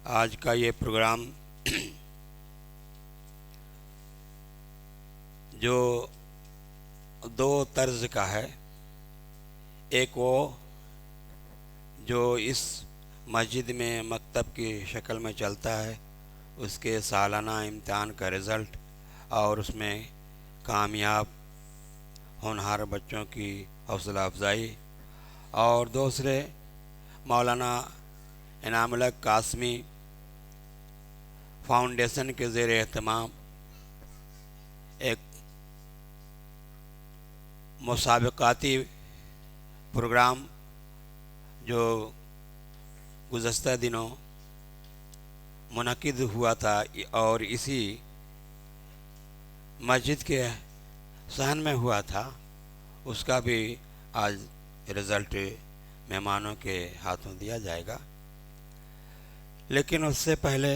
آج کا یہ پروگرام جو دو طرز کا ہے، ایک وہ جو اس مسجد میں مکتب کی شکل میں چلتا ہے، اس کے سالانہ امتحان کا رزلٹ اور اس میں کامیاب ہونہار بچوں کی حوصلہ افزائی، اور دوسرے مولانا انعام الحق قاسمی فاؤنڈیشن کے زیر اہتمام ایک مسابقاتی پروگرام جو گزشتہ دنوں منعقد ہوا تھا اور اسی مسجد کے صحن میں ہوا تھا، اس کا بھی آج رزلٹ مہمانوں کے ہاتھوں دیا جائے گا۔ لیکن اس سے پہلے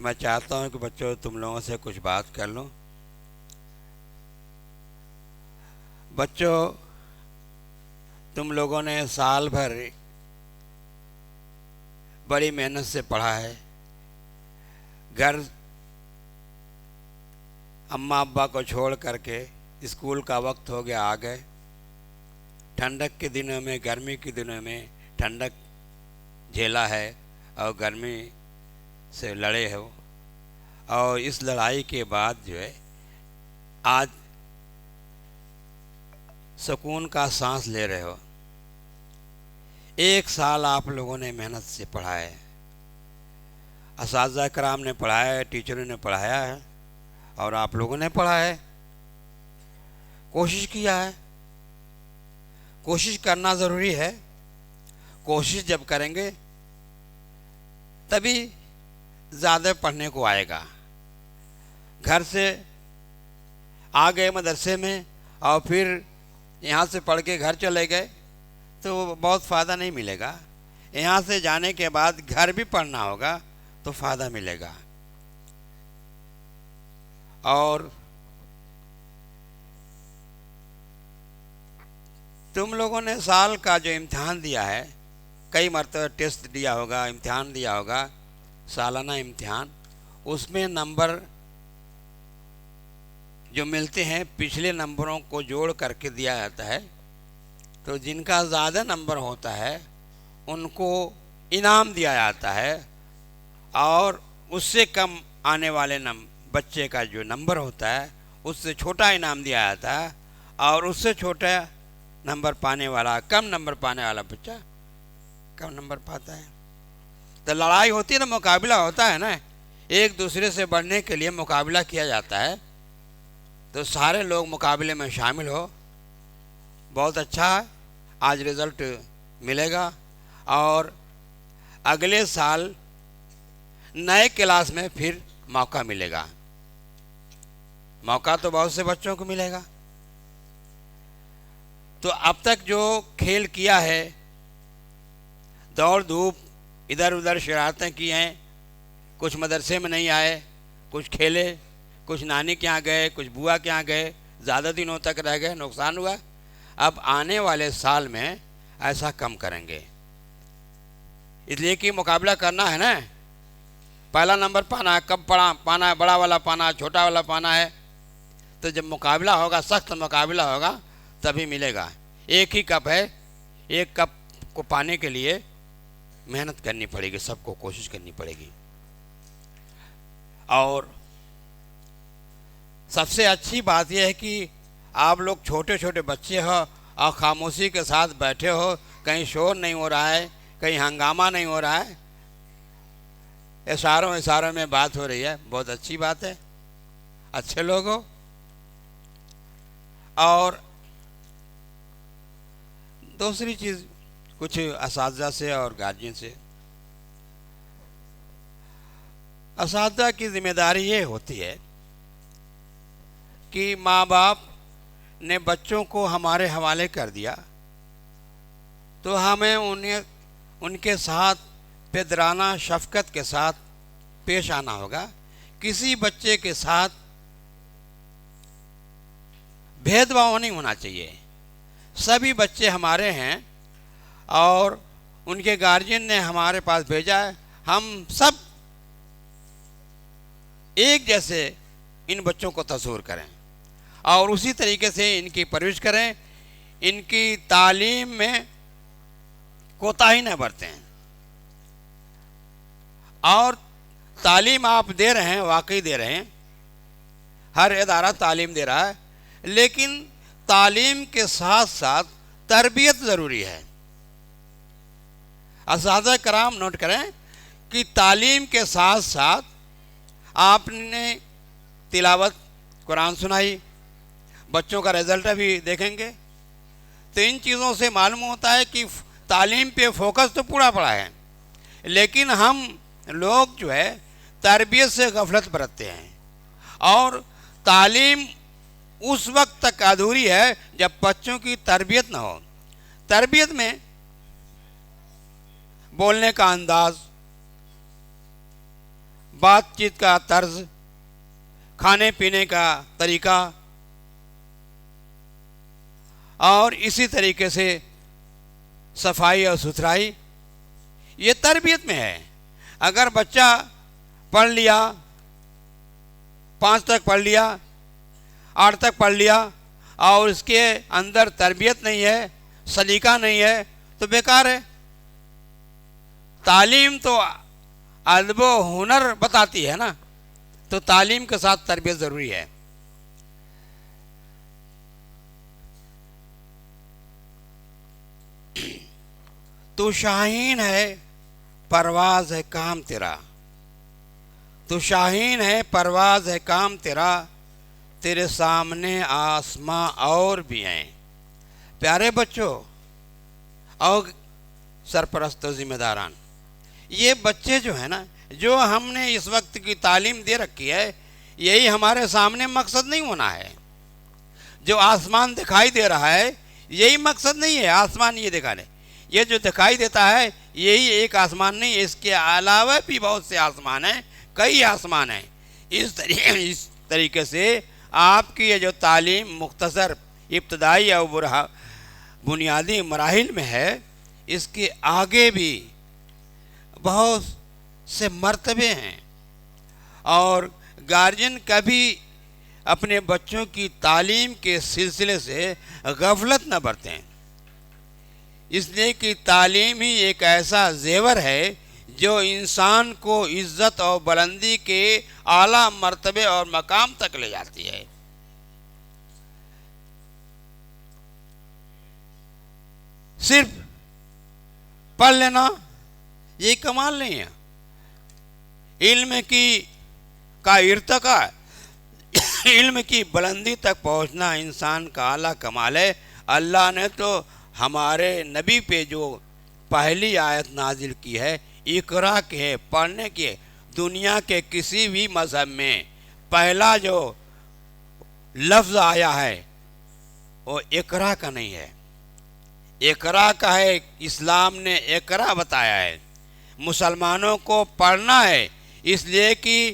میں چاہتا ہوں کہ بچوں تم لوگوں سے کچھ بات کر لوں۔ بچوں، تم لوگوں نے سال بھر بڑی محنت سے پڑھا ہے، گھر اماں ابا کو چھوڑ کر کے اسکول کا وقت ہو گیا، آ گئے۔ ٹھنڈک کے دنوں میں، گرمی کے دنوں میں ٹھنڈک جھیلا ہے اور گرمی سے لڑے ہو، اور اس لڑائی کے بعد جو ہے آج سکون کا سانس لے رہے ہو۔ ایک سال آپ لوگوں نے محنت سے پڑھا ہے، اساتذہ کرام نے پڑھایا ہے، ٹیچروں نے پڑھایا ہے، اور آپ لوگوں نے پڑھا ہے، کوشش کیا ہے۔ کوشش کرنا ضروری ہے۔ کوشش جب کریں گے تبھی زیادہ پڑھنے کو آئے گا۔ گھر سے آ گئے مدرسے میں اور پھر یہاں سے پڑھ کے گھر چلے گئے تو بہت فائدہ نہیں ملے گا۔ یہاں سے جانے کے بعد گھر بھی پڑھنا ہوگا تو فائدہ ملے گا۔ اور تم لوگوں نے سال کا جو امتحان دیا ہے، کئی مرتبہ ٹیسٹ دیا ہوگا، امتحان دیا ہوگا، سالانہ امتحان، اس میں نمبر جو ملتے ہیں پچھلے نمبروں کو جوڑ کر کے دیا جاتا ہے۔ تو جن کا زیادہ نمبر ہوتا ہے ان کو انعام دیا جاتا ہے، اور اس سے کم آنے والے بچے کا جو نمبر ہوتا ہے اس سے چھوٹا انعام دیا جاتا ہے، اور اس سے چھوٹا نمبر پانے والا، کم نمبر پانے والا بچہ کم نمبر پاتا ہے۔ تو لڑائی ہوتی ہے نا، مقابلہ ہوتا ہے نا، ایک دوسرے سے بڑھنے کے لیے مقابلہ کیا جاتا ہے۔ تو سارے لوگ مقابلے میں شامل ہو، بہت اچھا ہے، آج رزلٹ ملے گا، اور اگلے سال نئے کلاس میں پھر موقع ملے گا۔ موقع تو بہت سے بچوں کو ملے گا۔ تو اب تک جو کھیل کیا ہے، دوڑ دھوپ، ادھر ادھر شرارتیں کی ہیں، کچھ مدرسے میں نہیں آئے، کچھ کھیلے، کچھ نانی کے یہاں گئے، کچھ بوا کے یہاں گئے، زیادہ دنوں تک رہ گئے، نقصان ہوا۔ اب آنے والے سال میں ایسا کم کریں گے، اس لیے کہ مقابلہ کرنا ہے نا، پہلا نمبر پانا ہے، کب پانا ہے، بڑا والا پانا ہے، چھوٹا والا پانا ہے۔ تو جب مقابلہ ہوگا، سخت مقابلہ ہوگا، تبھی ملے گا۔ ایک ہی کپ ہے، ایک کپ کو پانے کے لیے محنت کرنی پڑے گی، سب کو کوشش کرنی پڑے گی۔ اور سب سے اچھی بات یہ ہے کہ آپ لوگ چھوٹے چھوٹے بچے ہو اور خاموشی کے ساتھ بیٹھے ہو، کہیں شور نہیں ہو رہا ہے، کہیں ہنگامہ نہیں ہو رہا ہے، اشاروں میں بات ہو رہی ہے، بہت اچھی بات ہے، اچھے لوگ ہو۔ اور دوسری چیز، کچھ اساتذہ سے اور گارجین سے، اساتذہ کی ذمہ داری یہ ہوتی ہے کہ ماں باپ نے بچوں کو ہمارے حوالے کر دیا تو ہمیں ان کے ساتھ پدرانہ شفقت کے ساتھ پیش آنا ہوگا۔ کسی بچے کے ساتھ بھید بھاؤ نہیں ہونا چاہیے، سبھی بچے ہمارے ہیں اور ان کے گارجین نے ہمارے پاس بھیجا ہے، ہم سب ایک جیسے ان بچوں کو تصور کریں اور اسی طریقے سے ان کی پرورش کریں، ان کی تعلیم میں کوتاہی نہ برتیں، اور تعلیم آپ دے رہے ہیں، واقعی دے رہے ہیں، ہر ادارہ تعلیم دے رہا ہے، لیکن تعلیم کے ساتھ ساتھ تربیت ضروری ہے۔ اساتذہ کرام نوٹ کریں کہ تعلیم کے ساتھ ساتھ آپ نے تلاوت قرآن سنائی، بچوں کا رزلٹ بھی دیکھیں گے تو ان چیزوں سے معلوم ہوتا ہے کہ تعلیم پہ فوکس تو پورا پڑا ہے، لیکن ہم لوگ جو ہے تربیت سے غفلت برتتے ہیں، اور تعلیم اس وقت تک ادھوری ہے جب بچوں کی تربیت نہ ہو۔ تربیت میں بولنے کا انداز، بات چیت کا طرز، کھانے پینے کا طریقہ، اور اسی طریقے سے صفائی اور ستھرائی، یہ تربیت میں ہے۔ اگر بچہ پڑھ لیا، 5 تک پڑھ لیا، 8 تک پڑھ لیا، اور اس کے اندر تربیت نہیں ہے، سلیقہ نہیں ہے، تو بیکار ہے۔ تعلیم تو ادب و ہنر بتاتی ہے نا، تو تعلیم کے ساتھ تربیت ضروری ہے۔ تو شاہین ہے پرواز ہے کام تیرا، تو شاہین ہے پرواز ہے کام تیرا، تیرے سامنے آسماں اور بھی ہیں۔ پیارے بچوں اور سرپرست و ذمہ داران، یہ بچے جو ہیں نا، جو ہم نے اس وقت کی تعلیم دے رکھی ہے، یہی ہمارے سامنے مقصد نہیں ہونا ہے۔ جو آسمان دکھائی دے رہا ہے یہی مقصد نہیں ہے، آسمان یہ دکھا رہے، یہ جو دکھائی دیتا ہے یہی ایک آسمان نہیں، اس کے علاوہ بھی بہت سے آسمان ہیں، کئی آسمان ہیں۔ اس طریقے سے آپ کی یہ جو تعلیم مختصر ابتدائی اور بنیادی مراحل میں ہے، اس کے آگے بھی بہت سے مرتبے ہیں، اور گارجین کبھی اپنے بچوں کی تعلیم کے سلسلے سے غفلت نہ برتیں، اس لیے کہ تعلیم ہی ایک ایسا زیور ہے جو انسان کو عزت اور بلندی کے اعلیٰ مرتبے اور مقام تک لے جاتی ہے۔ صرف پڑھ لینا یہ کمال نہیں ہے، علم کا ارتقاء، علم کی بلندی تک پہنچنا انسان کا اعلیٰ کمال ہے۔ اللہ نے تو ہمارے نبی پہ جو پہلی آیت نازل کی ہے، اقرا کی ہے، پڑھنے کی ہے۔ دنیا کے کسی بھی مذہب میں پہلا جو لفظ آیا ہے وہ اقرا کا نہیں ہے، اقرا کا ہے۔ اسلام نے اقرا بتایا ہے، مسلمانوں کو پڑھنا ہے، اس لیے کہ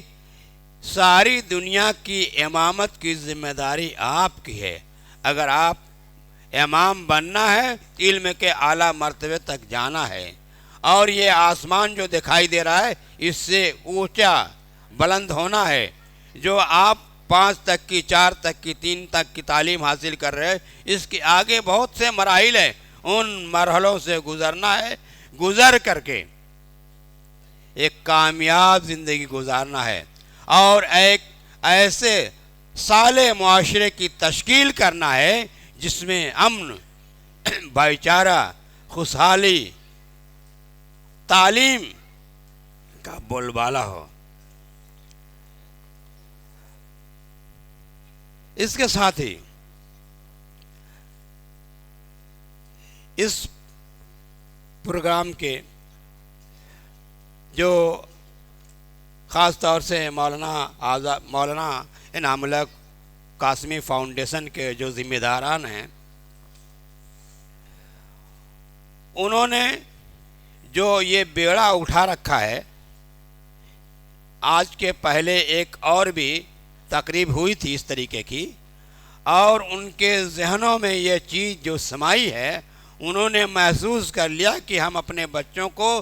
ساری دنیا کی امامت کی ذمہ داری آپ کی ہے۔ اگر آپ امام بننا ہے، علم کے اعلیٰ مرتبے تک جانا ہے، اور یہ آسمان جو دکھائی دے رہا ہے اس سے اونچا بلند ہونا ہے۔ جو آپ 5 تک کی، 4 تک کی، 3 تک کی تعلیم حاصل کر رہے ہیں، اس کے آگے بہت سے مراحل ہیں، ان مرحلوں سے گزرنا ہے، گزر کر کے ایک کامیاب زندگی گزارنا ہے، اور ایک ایسے صالح معاشرے کی تشکیل کرنا ہے جس میں امن، بھائی چارہ، خوشحالی، تعلیم کا بول بالا ہو۔ اس کے ساتھ ہی اس پروگرام کے جو خاص طور سے مولانا انعام اللہ قاسمی فاؤنڈیشن کے جو ذمہ داران ہیں، انہوں نے جو یہ بیڑا اٹھا رکھا ہے، آج کے پہلے ایک اور بھی تقریب ہوئی تھی اس طریقے کی، اور ان کے ذہنوں میں یہ چیز جو سمائی ہے، انہوں نے محسوس کر لیا کہ ہم اپنے بچوں کو